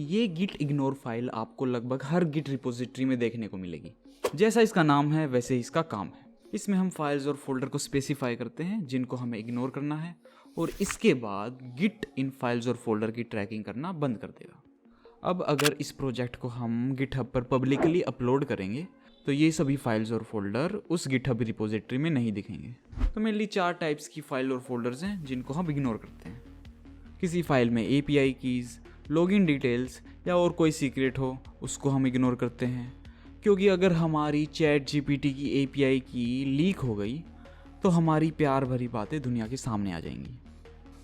ये Git ignore file आपको लगभग हर गिट रिपोजिटरी में देखने को मिलेगी। जैसा इसका नाम है वैसे ही इसका काम है। इसमें हम फाइल्स और फोल्डर को स्पेसिफाई करते हैं जिनको हमें इग्नोर करना है, और इसके बाद गिट इन फाइल्स और फोल्डर की ट्रैकिंग करना बंद कर देगा। अब अगर इस प्रोजेक्ट को हम गिटहब पर पब्लिकली अपलोड करेंगे तो ये सभी फाइल्स और फोल्डर उस गिटहब रिपोजिटरी में नहीं दिखेंगे। तो मेनली 4 टाइप्स की फाइल और फोल्डर्स हैं जिनको हम इग्नोर करते हैं। किसी फाइल में API कीज़, लॉगिन डिटेल्स या और कोई सीक्रेट हो उसको हम इग्नोर करते हैं, क्योंकि अगर हमारी ChatGPT की API की लीक हो गई तो हमारी प्यार भरी बातें दुनिया के सामने आ जाएंगी।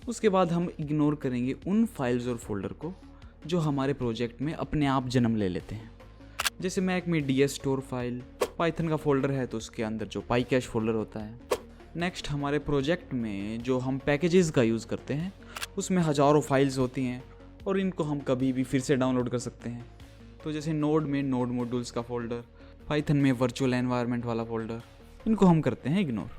उसके बाद हम इग्नोर करेंगे उन फाइल्स और फोल्डर को जो हमारे प्रोजेक्ट में अपने आप जन्म ले लेते हैं। जैसे मैक में DS स्टोर फाइल, पाइथन का फोल्डर है तो उसके अंदर जो PyCache फोल्डर होता है। नेक्स्ट हमारे प्रोजेक्ट में जो हम पैकेजेस का यूज़ करते हैं उसमें हज़ारों फाइल्स होती हैं और इनको हम कभी भी फिर से डाउनलोड कर सकते हैं। तो जैसे नोड में नोड मॉड्यूल्स का फोल्डर, पाइथन में वर्चुअल एनवायरनमेंट वाला फोल्डर, इनको हम करते हैं इग्नोर।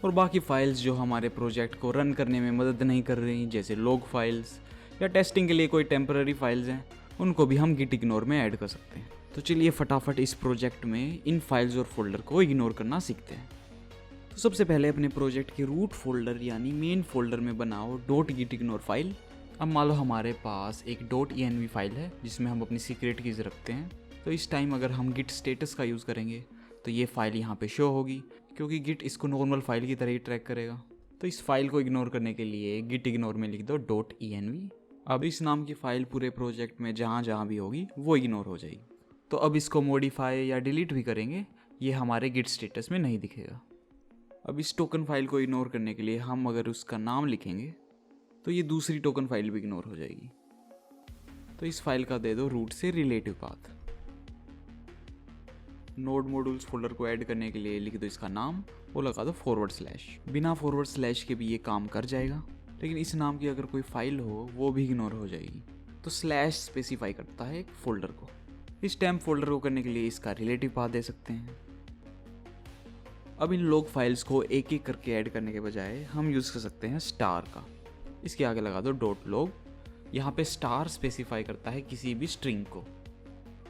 और बाकी फाइल्स जो हमारे प्रोजेक्ट को रन करने में मदद नहीं कर रही, जैसे लॉग फाइल्स या टेस्टिंग के लिए कोई टेम्पररी फाइल्स हैं, उनको भी हम गिट इग्नोर में ऐड कर सकते हैं। तो चलिए फटाफट इस प्रोजेक्ट में इन फाइल्स और फोल्डर को इग्नोर करना सीखते हैं। तो सबसे पहले अपने प्रोजेक्ट के रूट फोल्डर यानी मेन फोल्डर में बनाओ .git ignore फाइल। अब मान लो हमारे पास एक .env फाइल है जिसमें हम अपनी सीक्रेट कीज़ रखते हैं। तो इस टाइम अगर हम गिट स्टेटस का यूज़ करेंगे तो ये फाइल यहाँ पे शो होगी, क्योंकि गिट इसको नॉर्मल फाइल की तरह ही ट्रैक करेगा। तो इस फाइल को इग्नोर करने के लिए गिट इग्नोर में लिख दो .env। अब इस नाम की फ़ाइल पूरे प्रोजेक्ट में जहाँ भी होगी वो इग्नोर हो जाएगी। तो अब इसको मॉडिफाई या डिलीट भी करेंगे, ये हमारे गिट स्टेटस में नहीं दिखेगा। अब इस टोकन फाइल को इग्नोर करने के लिए हम अगर उसका नाम लिखेंगे तो ये दूसरी टोकन फाइल भी इग्नोर हो जाएगी। तो इस फाइल का दे दो रूट से relative path. Node modules folder को ऐड करने के लिए लिख दो इसका नाम और लगा दो /। बिना // के भी ये काम कर जाएगा, लेकिन इस नाम की अगर कोई फाइल हो वो भी इग्नोर हो जाएगी। तो / स्पेसिफाई करता है एक फोल्डर को। इस टेम्प फोल्डर को करने के लिए इसका रिलेटिव पाथ दे सकते हैं। अब इन लॉग फाइल्स को एक एक करके ऐड करने के बजाय हम यूज़ कर सकते हैं स्टार का। इसके आगे लगा दो .log। यहाँ पे स्टार स्पेसिफाई करता है किसी भी स्ट्रिंग को,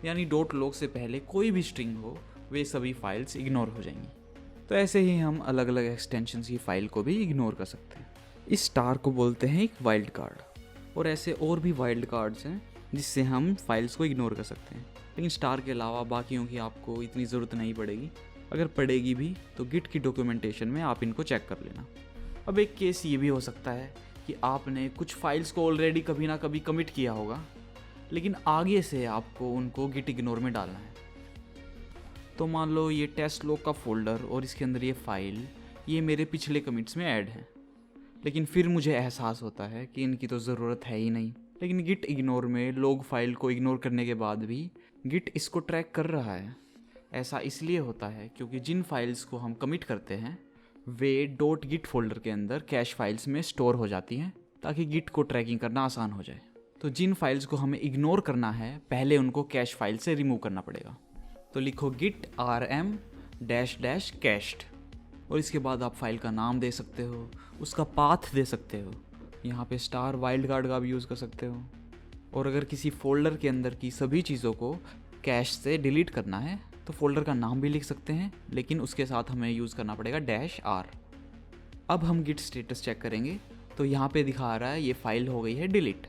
यानी .log से पहले कोई भी स्ट्रिंग हो वे सभी फाइल्स इग्नोर हो जाएंगी। तो ऐसे ही हम अलग अलग एक्सटेंशंस की फाइल को भी इग्नोर कर सकते हैं। इस स्टार को बोलते हैं एक वाइल्ड कार्ड, और ऐसे और भी वाइल्ड कार्ड्स हैं जिससे हम फाइल्स को इग्नोर कर सकते हैं। लेकिन स्टार के अलावा बाकियों की आपको इतनी ज़रूरत नहीं पड़ेगी। अगर पड़ेगी भी तो गिट की डॉक्यूमेंटेशन में आप इनको चेक कर लेना। अब एक केस ये भी हो सकता है कि आपने कुछ फाइल्स को ऑलरेडी कभी ना कभी कमिट किया होगा, लेकिन आगे से आपको उनको गिट इग्नोर में डालना है। तो मान लो ये टेस्ट लॉग का फोल्डर और इसके अंदर ये फाइल, ये मेरे पिछले कमिट्स में ऐड है, लेकिन फिर मुझे एहसास होता है कि इनकी तो ज़रूरत है ही नहीं। लेकिन गिट इग्नोर में लॉग फाइल को इग्नोर करने के बाद भी गिट इसको ट्रैक कर रहा है। ऐसा इसलिए होता है क्योंकि जिन फाइल्स को हम कमिट करते हैं वे .git फोल्डर के अंदर कैश फाइल्स में स्टोर हो जाती हैं, ताकि गिट को ट्रैकिंग करना आसान हो जाए। तो जिन फाइल्स को हमें इग्नोर करना है पहले उनको कैश फाइल से रिमूव करना पड़ेगा। तो लिखो git rm -- cached, और इसके बाद आप फाइल का नाम दे सकते हो, उसका पाथ दे सकते हो। यहाँ पे स्टार वाइल्ड कार्ड का भी यूज़ कर सकते हो। और अगर किसी फोल्डर के अंदर की सभी चीज़ों को कैश से डिलीट करना है तो फोल्डर का नाम भी लिख सकते हैं, लेकिन उसके साथ हमें यूज़ करना पड़ेगा -r। अब हम गिट स्टेटस चेक करेंगे तो यहाँ पे दिखा रहा है ये फाइल हो गई है डिलीट।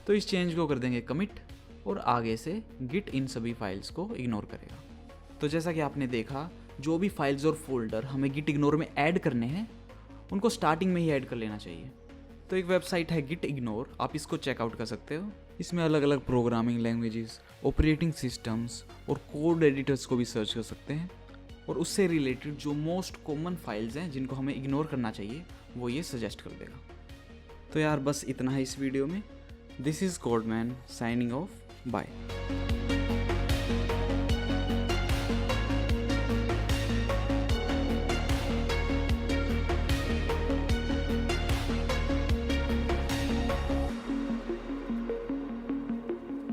तो इस चेंज को कर देंगे कमिट, और आगे से गिट इन सभी फाइल्स को इग्नोर करेगा। तो जैसा कि आपने देखा, जो भी फाइल्स और फोल्डर हमें गिट इग्नोर में ऐड करने हैं उनको स्टार्टिंग में ही ऐड कर लेना चाहिए। तो एक वेबसाइट है गिट इग्नोर, आप इसको चेकआउट कर सकते हो। इसमें अलग अलग प्रोग्रामिंग लैंग्वेजेस, ऑपरेटिंग सिस्टम्स और कोड एडिटर्स को भी सर्च कर सकते हैं, और उससे रिलेटेड जो मोस्ट कॉमन फाइल्स हैं जिनको हमें इग्नोर करना चाहिए वो ये सजेस्ट कर देगा। तो यार बस इतना है इस वीडियो में। This is Codeman signing off, bye.